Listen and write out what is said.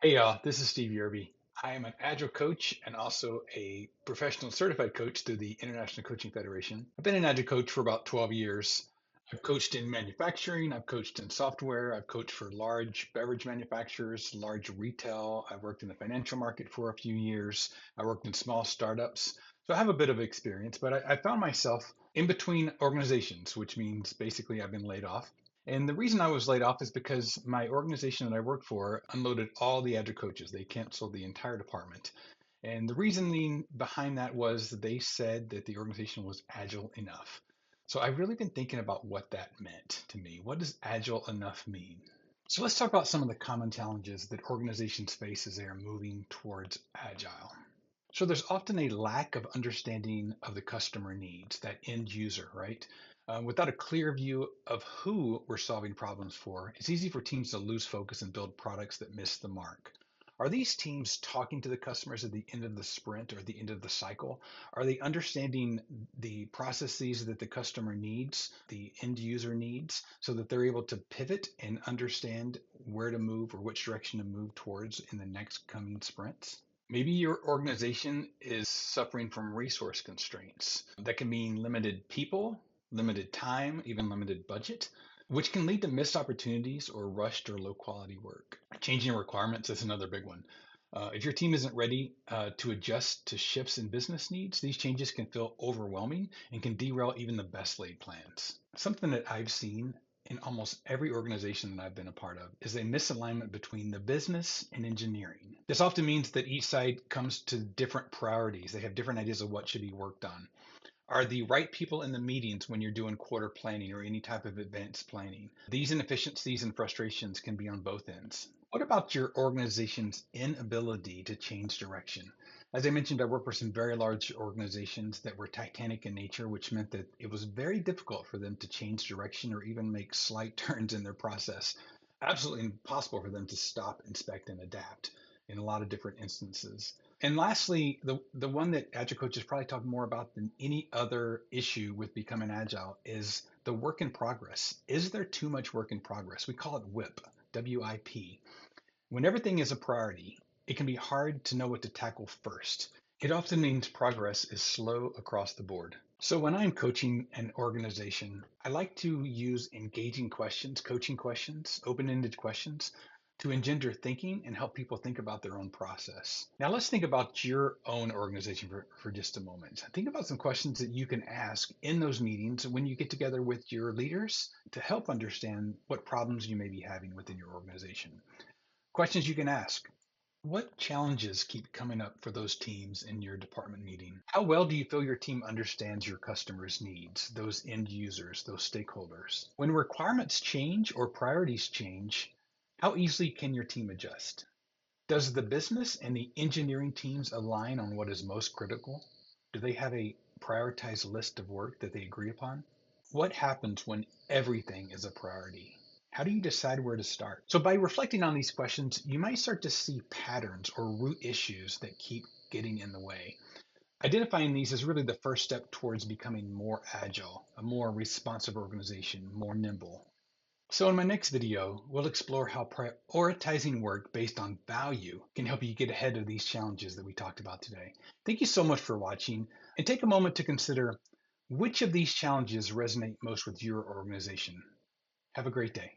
Hey y'all, this is Steve Yerby. I am an Agile coach and also a professional certified coach through the International Coaching Federation. I've been an Agile coach for about 12 years. I've coached in manufacturing, I've coached in software, I've coached for large beverage manufacturers, large retail. I've worked in the financial market for a few years. I worked in small startups. So I have a bit of experience, but I found myself in between organizations, which means basically I've been laid off. And the reason I was laid off is because my organization that I worked for unloaded all the Agile coaches. They canceled the entire department. And the reasoning behind that was that they said that the organization was agile enough. So I've really been thinking about what that meant to me. What does agile enough mean? So let's talk about some of the common challenges that organizations face as they are moving towards agile. So there's often a lack of understanding of the customer needs, that end user, right? Without a clear view of who we're solving problems for, it's easy for teams to lose focus and build products that miss the mark. Are these teams talking to the customers at the end of the sprint or the end of the cycle? Are they understanding the processes that the customer needs, the end user needs, so that they're able to pivot and understand where to move or which direction to move towards in the next coming sprints? Maybe your organization is suffering from resource constraints. That can mean limited people, limited time, even limited budget, which can lead to missed opportunities or rushed or low quality work. Changing requirements is another big one. If your team isn't ready to adjust to shifts in business needs, these changes can feel overwhelming and can derail even the best laid plans. Something that I've seen in almost every organization that I've been a part of is a misalignment between the business and engineering. This often means that each side comes to different priorities. They have different ideas of what should be worked on. Are the right people in the meetings when you're doing quarter planning or any type of advanced planning? These inefficiencies and frustrations can be on both ends. What about your organization's inability to change direction? As I mentioned, I worked for some very large organizations that were titanic in nature, which meant that it was very difficult for them to change direction or even make slight turns in their process. Absolutely impossible for them to stop, inspect, and adapt in a lot of different instances. And lastly, the one that Agile coaches probably talk more about than any other issue with becoming agile is the work in progress. Is there too much work in progress? We call it WIP, WIP. When everything is a priority, it can be hard to know what to tackle first. It often means progress is slow across the board. So when I'm coaching an organization, I like to use engaging questions, coaching questions, open-ended questions to engender thinking and help people think about their own process. Now let's think about your own organization for just a moment. Think about some questions that you can ask in those meetings when you get together with your leaders to help understand what problems you may be having within your organization. Questions you can ask. What challenges keep coming up for those teams in your department meeting? How well do you feel your team understands your customers' needs, those end users, those stakeholders? When requirements change or priorities change, how easily can your team adjust? Does the business and the engineering teams align on what is most critical? Do they have a prioritized list of work that they agree upon? What happens when everything is a priority? How do you decide where to start? So, by reflecting on these questions, you might start to see patterns or root issues that keep getting in the way. Identifying these is really the first step towards becoming more agile, a more responsive organization, more nimble. So, in my next video, we'll explore how prioritizing work based on value can help you get ahead of these challenges that we talked about today. Thank you so much for watching, and take a moment to consider which of these challenges resonate most with your organization. Have a great day.